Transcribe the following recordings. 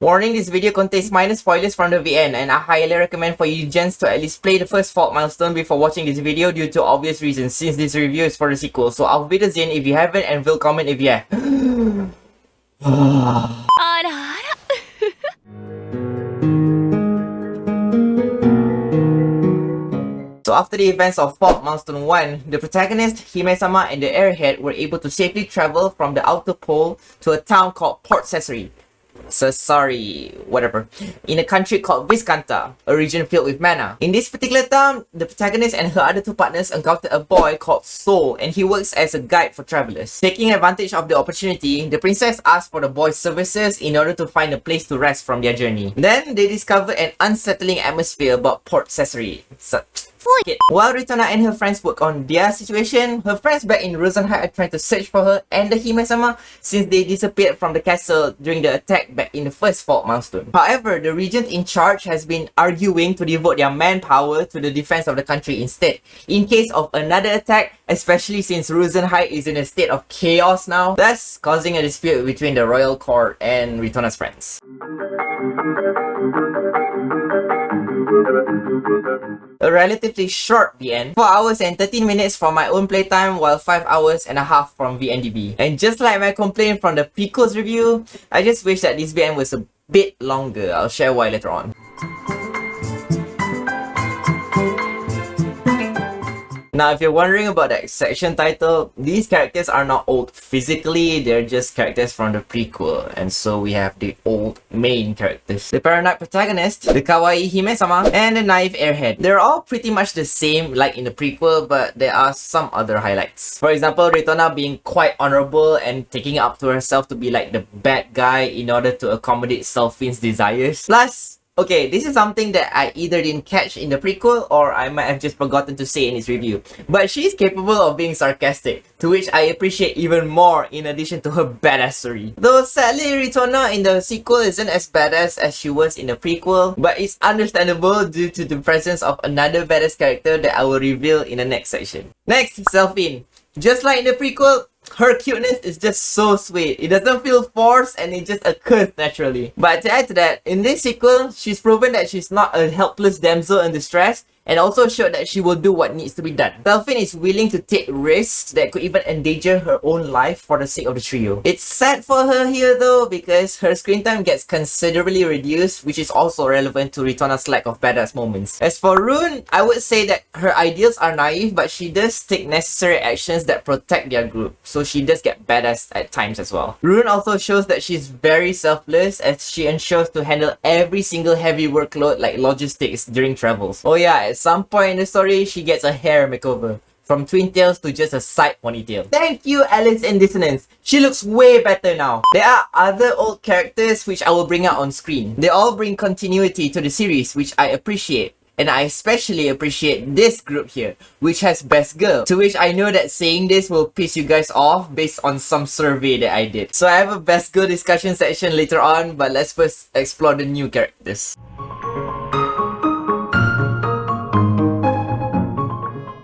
Warning, this video contains minor spoilers from the VN, and I highly recommend for you gents to at least play the first Fault Milestone before watching this video due to obvious reasons, since this review is for the sequel. So I'll Wiedersehen if you haven't, and will comment if you have. So after the events of Fault Milestone 1, the protagonist, Hime-sama, and the airhead were able to safely travel from the outer pole to a town called Port Caesarea. Whatever. In a country called Viscanta, a region filled with mana. In this particular town, the protagonist and her other two partners encounter a boy called Soul, and he works as a guide for travelers. Taking advantage of the opportunity, the princess asks for the boy's services in order to find a place to rest from their journey. Then they discover an unsettling atmosphere about Port Caesarea. While Ritona and her friends work on their situation, her friends back in Rosenheim are trying to search for her and the Hime-sama since they disappeared from the castle during the attack back in the first Fault Milestone. However, the regent in charge has been arguing to devote their manpower to the defense of the country instead, in case of another attack, especially since Rosenheim is in a state of chaos now, thus causing a dispute between the royal court and Ritona's friends. A relatively short VN, 4 hours and 13 minutes from my own playtime, while 5 hours and a half from VNDB. And just like my complaint from the prequels review, I just wish that this VN was a bit longer. I'll share why later on. Now, if you're wondering about the section title, these characters are not old physically, they're just characters from the prequel. And so we have the old main characters. The paranoid protagonist, the kawaii Hime-sama, and the naive airhead. They're all pretty much the same like in the prequel, but there are some other highlights. For example, Ritona being quite honorable and taking it up to herself to be like the bad guy in order to accommodate Selfin's desires. Plus, okay, this is something that I either didn't catch in the prequel or I might have just forgotten to say in its review. But she's capable of being sarcastic, to which I appreciate even more in addition to her badassery. Though sadly, Ritona in the sequel isn't as badass as she was in the prequel, but it's understandable due to the presence of another badass character that I will reveal in the next section. Next, Selfin. Just like in the prequel, her cuteness is just so sweet. It doesn't feel forced and it just occurs naturally. But to add to that, in this sequel, she's proven that she's not a helpless damsel in distress, and also showed that she will do what needs to be done. Selfin is willing to take risks that could even endanger her own life for the sake of the trio. It's sad for her here though, because her screen time gets considerably reduced, which is also relevant to Ritona's lack of badass moments. As for Rune, I would say that her ideals are naive, but she does take necessary actions that protect their group, so she does get badass at times as well. Rune also shows that she's very selfless, as she ensures to handle every single heavy workload like logistics during travels. Oh yeah, at some point in the story, she gets a hair makeover. From twin tails to just a side ponytail. Thank you, Alice in Dissonance. She looks way better now. There are other old characters which I will bring out on screen. They all bring continuity to the series, which I appreciate. And I especially appreciate this group here, which has Best Girl. To which I know that saying this will piss you guys off based on some survey that I did. So I have a Best Girl discussion section later on, but let's first explore the new characters.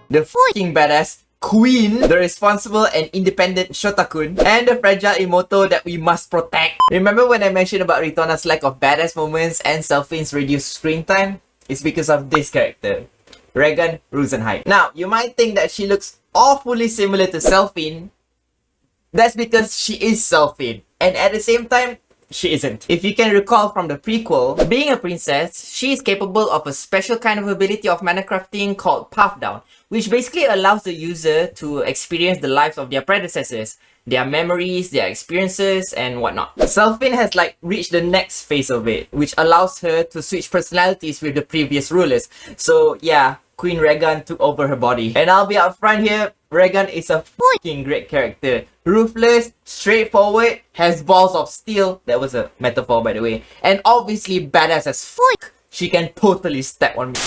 The fucking badass Queen, the responsible and independent Shota-kun, and the fragile Imoto that we must protect. Remember when I mentioned about Ritona's lack of badass moments and Selfin's reduced screen time? It's because of this character, Regan Rosenheim. Now, you might think that she looks awfully similar to Selfin. That's because she is Selfin, and at the same time, she isn't. If you can recall from the prequel, being a princess, she is capable of a special kind of ability of mana crafting called Path Down, which basically allows the user to experience the lives of their predecessors, their memories, their experiences, and whatnot. Selfin has like reached the next phase of it, which allows her to switch personalities with the previous rulers. So yeah, Queen Regan took over her body. And I'll be upfront here, Regan is a fucking great character. Ruthless, straightforward, has balls of steel, that was a metaphor by the way, and obviously badass as fuck. She can totally step on me.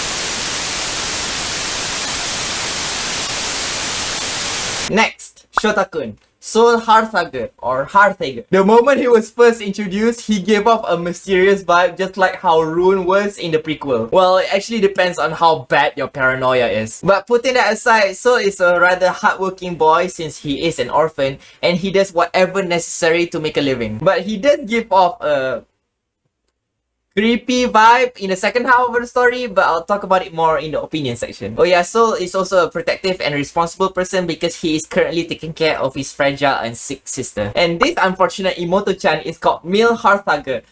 Next, Shota-kun. Soul Hearthager or Hearthager. The moment he was first introduced, he gave off a mysterious vibe just like how Rune was in the prequel. Well, it actually depends on how bad your paranoia is. But putting that aside, Soul is a rather hardworking boy since he is an orphan and he does whatever necessary to make a living. But he does give off a creepy vibe in the second half of the story, but I'll talk about it more in the opinion section. Oh yeah, Sol is also a protective and responsible person because he is currently taking care of his fragile and sick sister. And this unfortunate Imoto-chan is called Mil Harthager.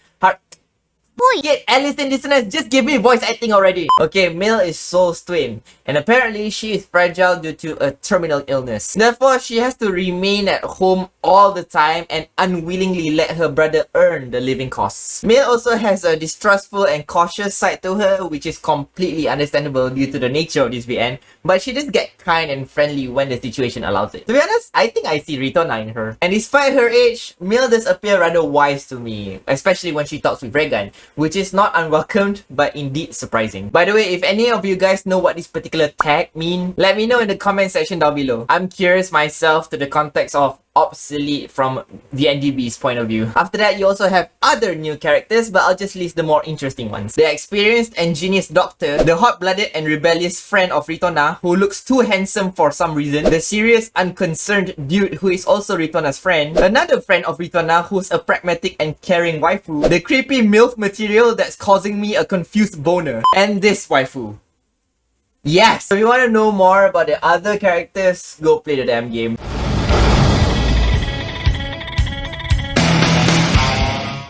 Get Alice in Dissonance, just give me voice acting already. Okay, Mil is Sol's twin, and apparently she is fragile due to a terminal illness. Therefore, she has to remain at home all the time and unwillingly let her brother earn the living costs. Mil also has a distrustful and cautious side to her, which is completely understandable due to the nature of this VN, but she does get kind and friendly when the situation allows it. To be honest, I think I see Ritona in her. And despite her age, Mil does appear rather wise to me, especially when she talks with Regan, which is not unwelcomed, but indeed surprising. By the way, if any of you guys know what this particular tag mean, let me know in the comment section down below. I'm curious myself to the context of obsolete from the NDB's point of view. After that, you also have other new characters, but I'll just list the more interesting ones. The experienced and genius doctor, the hot-blooded and rebellious friend of Ritona who looks too handsome for some reason, the serious, unconcerned dude who is also Ritona's friend, another friend of Ritona who's a pragmatic and caring waifu, the creepy MILF material that's causing me a confused boner, and this waifu. Yes! If you want to know more about the other characters, go play the damn game.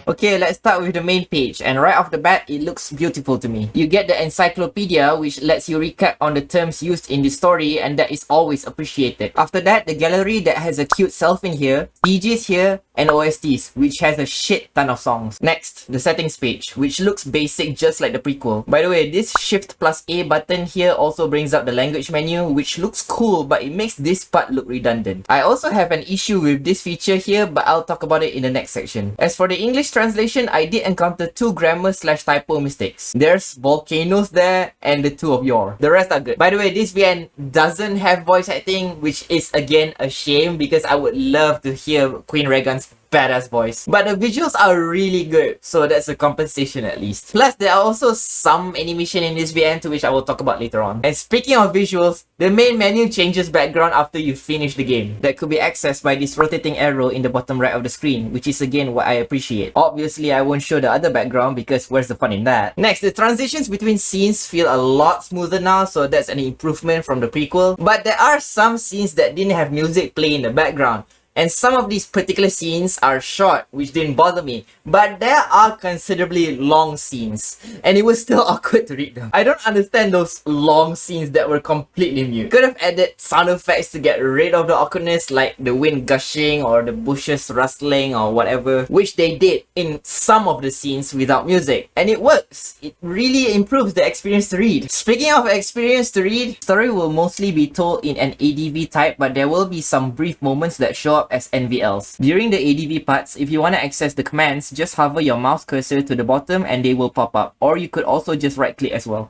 Okay, let's start with the main page, and right off the bat, it looks beautiful to me. You get the encyclopedia, which lets you recap on the terms used in the story, and that is always appreciated. After that, the gallery that has a cute self in here, DJs here, and OSTs, which has a shit ton of songs. Next, the settings page, which looks basic just like the prequel. By the way, this Shift plus A button here also brings up the language menu, which looks cool, but it makes this part look redundant. I also have an issue with this feature here, but I'll talk about it in the next section. As for the English translation, I did encounter 2 grammar/typo mistakes. There's volcanoes there and the 2 of your. The rest are good. By the way, this VN doesn't have voice acting, which is again a shame because I would love to hear Queen Regan's badass voice. But the visuals are really good, so that's a compensation at least. Plus, there are also some animation in this VN to which I will talk about later on. And speaking of visuals, the main menu changes background after you finish the game. That could be accessed by this rotating arrow in the bottom right of the screen, which is again what I appreciate. Obviously, I won't show the other background because where's the fun in that? Next, the transitions between scenes feel a lot smoother now, so that's an improvement from the prequel. But there are some scenes that didn't have music play in the background. And some of these particular scenes are short, which didn't bother me. But there are considerably long scenes, and it was still awkward to read them. I don't understand those long scenes that were completely mute. Could have added sound effects to get rid of the awkwardness, like the wind gushing or the bushes rustling or whatever, which they did in some of the scenes without music. And it works. It really improves the experience to read. Speaking of experience to read, story will mostly be told in an ADV type, but there will be some brief moments that show up as NVLs. During the ADV parts, if you want to access the commands, just hover your mouse cursor to the bottom and they will pop up. Or you could also just right click as well.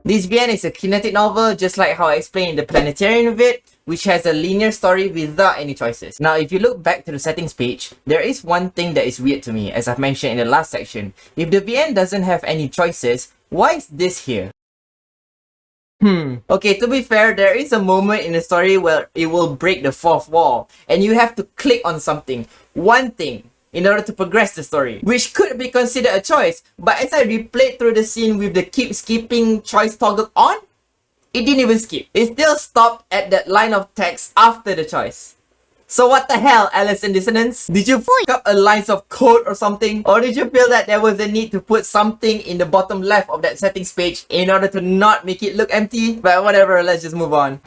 This VN is a kinetic novel, just like how I explained in the Planetarian of it, which has a linear story without any choices. Now, if you look back to the settings page, there is one thing that is weird to me, as I've mentioned in the last section. If the VN doesn't have any choices, why is this here? Okay, to be fair, there is a moment in the story where it will break the 4th wall, and you have to click on something, one thing, in order to progress the story, which could be considered a choice, but as I replayed through the scene with the keep skipping choice toggle on, it didn't even skip. It still stopped at that line of text after the choice. So what the hell, Alice in Dissonance? Did you fuck up a lines of code or something? Or did you feel that there was a need to put something in the bottom left of that settings page in order to not make it look empty? But whatever, let's just move on.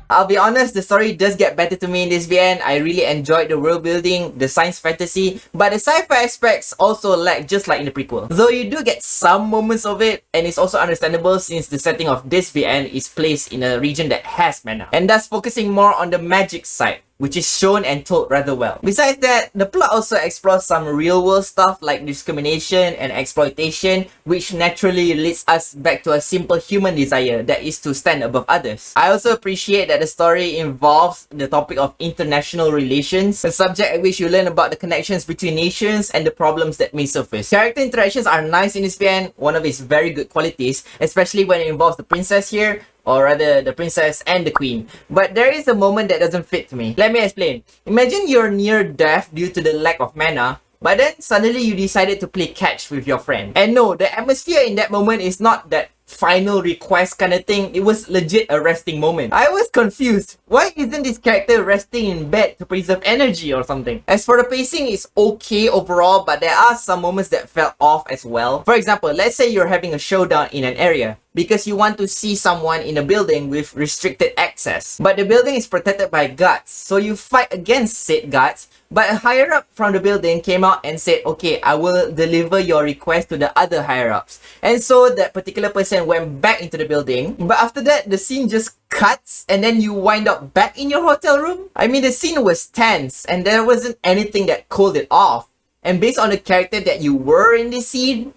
I'll be honest, the story does get better to me in this VN. I really enjoyed the world building, the science fantasy, but the sci-fi aspects also lack just like in the prequel. Though you do get some moments of it, and it's also understandable since the setting of this VN is placed in a region that has mana, and thus focusing more on the magic side, which is shown and told rather well. Besides that, the plot also explores some real-world stuff like discrimination and exploitation, which naturally leads us back to a simple human desire that is to stand above others. I also appreciate that the story involves the topic of international relations, a subject at which you learn about the connections between nations and the problems that may surface. Character interactions are nice in this VN, one of its very good qualities, especially when it involves the princess here, or rather the princess and the queen. But there is a moment that doesn't fit me. Let me explain. Imagine you're near death due to the lack of mana, but then suddenly you decided to play catch with your friend. And no, the atmosphere in that moment is not that final request kind of thing. It was legit a resting moment. I was confused. Why isn't this character resting in bed to preserve energy or something? As for the pacing, it's okay overall, but there are some moments that fell off as well. For example, let's say you're having a showdown in an area because you want to see someone in a building with restricted access. But the building is protected by guards, so you fight against said guards. But a higher up from the building came out and said, okay, I will deliver your request to the other higher ups. And so that particular person went back into the building. But after that, the scene just cuts and then you wind up back in your hotel room. I mean, the scene was tense and there wasn't anything that cooled it off. And based on the character that you were in this scene,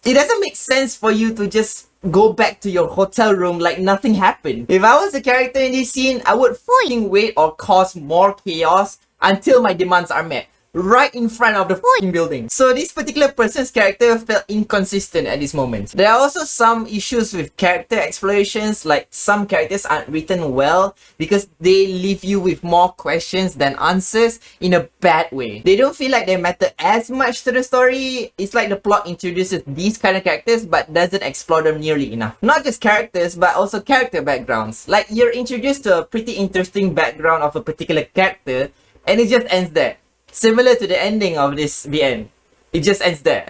it doesn't make sense for you to just go back to your hotel room like nothing happened. If I was a character in this scene, I would fucking wait or cause more chaos until my demands are met, right in front of the fucking building. So this particular person's character felt inconsistent at this moment. There are also some issues with character explorations, like some characters aren't written well because they leave you with more questions than answers in a bad way. They don't feel like they matter as much to the story. It's like the plot introduces these kind of characters but doesn't explore them nearly enough. Not just characters but also character backgrounds. Like you're introduced to a pretty interesting background of a particular character and it just ends there. Similar to the ending of this VN. It just ends there.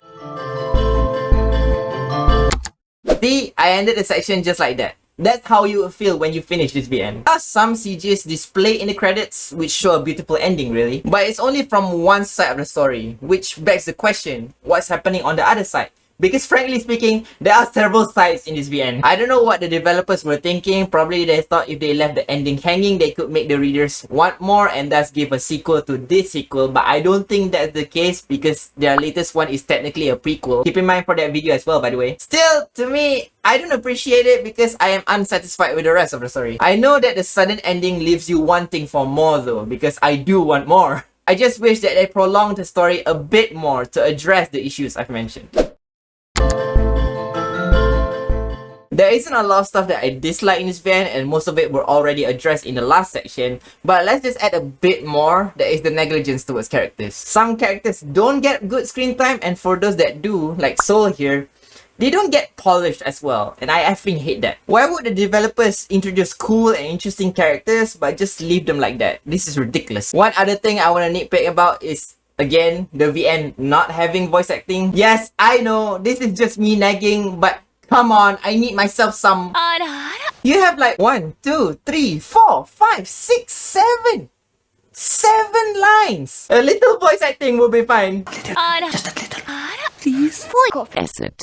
See, I ended the section just like that. That's how you will feel when you finish this VN. There are some CGs displayed in the credits which show a beautiful ending really. But it's only from one side of the story, which begs the question, what's happening on the other side? Because frankly speaking, there are several sides in this VN. I don't know what the developers were thinking. Probably they thought if they left the ending hanging, they could make the readers want more and thus give a sequel to this sequel. But I don't think that's the case because their latest one is technically a prequel. Keep in mind for that video as well, by the way. Still, to me, I don't appreciate it because I am unsatisfied with the rest of the story. I know that the sudden ending leaves you wanting for more though, because I do want more. I just wish that they prolonged the story a bit more to address the issues I've mentioned. There isn't a lot of stuff that I dislike in this VN and most of it were already addressed in the last section, but let's just add a bit more. That is the negligence towards characters. Some characters don't get good screen time and for those that do, like Soul here, they don't get polished as well and I effing hate that. Why would the developers introduce cool and interesting characters but just leave them like that? This is ridiculous. One other thing I want to nitpick about is again, the VN not having voice acting. Yes, I know, this is just me nagging, but come on, I need myself some... You have like 1, 2, 3, 4, 5, 6, 7. 7 lines. A little voice acting will be fine. Just a little. Please. ASid.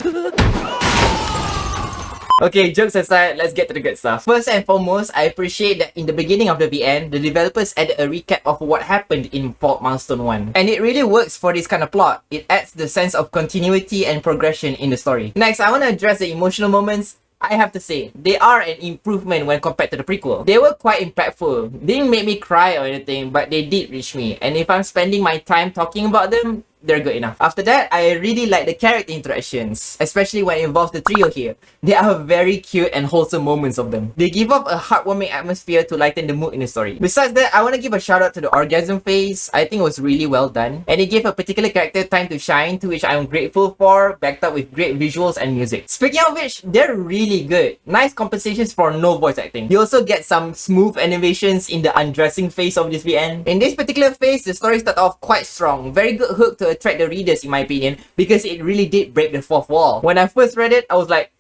Okay, jokes aside, let's get to the good stuff. First and foremost, I appreciate that in the beginning of the VN, the developers added a recap of what happened in Fault Milestone 1. And it really works for this kind of plot. It adds the sense of continuity and progression in the story. Next, I want to address the emotional moments. I have to say, they are an improvement when compared to the prequel. They were quite impactful. They didn't make me cry or anything, but they did reach me. And if I'm spending my time talking about them, they're good enough. After that, I really like the character interactions, especially when it involves the trio here. There are very cute and wholesome moments of them. They give off a heartwarming atmosphere to lighten the mood in the story. Besides that, I want to give a shout out to the orgasm phase. I think it was really well done. And it gave a particular character time to shine, to which I'm grateful for, backed up with great visuals and music. Speaking of which, they're really good. Nice compensations for no voice acting. You also get some smooth animations in the undressing phase of this VN. In this particular phase, the story started off quite strong. Very good hook to attract the readers in my opinion, because it really did break the fourth wall. When I first read it, I was like,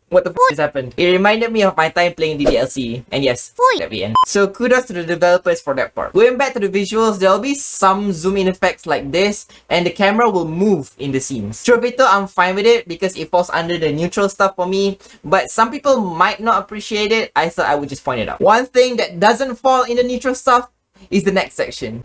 what the f has happened? It reminded me of my time playing the DLC, and yes, at the end. So kudos to the developers for that part. Going back to the visuals, there will be some zoom in effects like this, and the camera will move in the scenes. Trovito, I'm fine with it because it falls under the neutral stuff for me, but some people might not appreciate it. I thought I would just point it out. One thing that doesn't fall in the neutral stuff is the next section.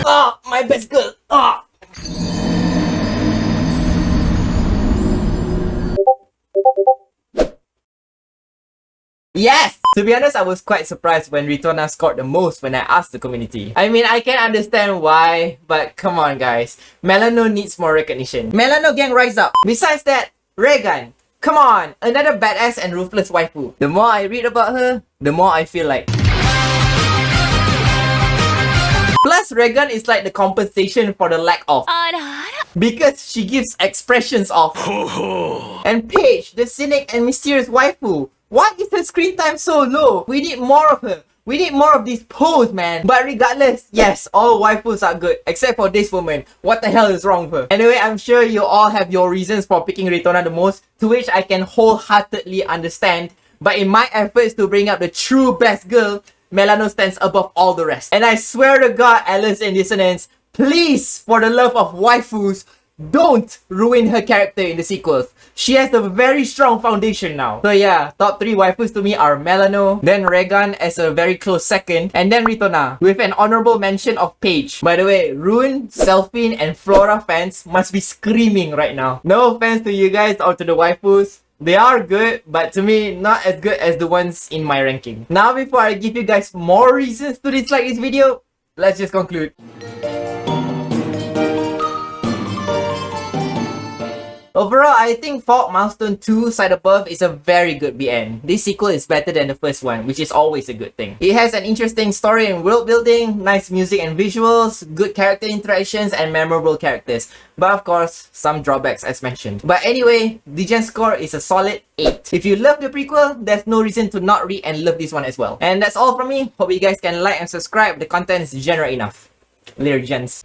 Oh, my best girl. Oh. Yes! To be honest, I was quite surprised when Ritona scored the most when I asked the community. I mean, I can understand why, but come on guys. Melano needs more recognition. Melano gang, rise up. Besides that, Regan. Come on, another badass and ruthless waifu. The more I read about her, the more I feel like. Plus, Regan is like the compensation for the lack of. Because she gives expressions of. And Paige, the cynic and mysterious waifu. Why is her screen time so low? We need more of her. We need more of these pose, man. But regardless, yes, all waifus are good. Except for this woman. What the hell is wrong with her? Anyway, I'm sure you all have your reasons for picking Ritona the most, to which I can wholeheartedly understand. But in my efforts to bring up the true best girl, Melano stands above all the rest. And I swear to God, Alice in Dissonance, please, for the love of waifus, don't ruin her character in the sequels. She has a very strong foundation now. So yeah, top 3 waifus to me are Melano, then Regan as a very close second, and then Ritona, with an honorable mention of Paige. By the way, Rune, Selphine, and Flora fans must be screaming right now. No offense to you guys or to the waifus. They are good, but to me, not as good as the ones in my ranking. Now, before I give you guys more reasons to dislike this video, let's just conclude. Overall, I think Fault Milestone 2 Side Above is a very good BN. This sequel is better than the first one, which is always a good thing. It has an interesting story and world building, nice music and visuals, good character interactions, and memorable characters. But of course, some drawbacks as mentioned. But anyway, Degen score is a solid 8. If you love the prequel, there's no reason to not read and love this one as well. And that's all from me. Hope you guys can like and subscribe. The content is degenerate enough. Later, gents.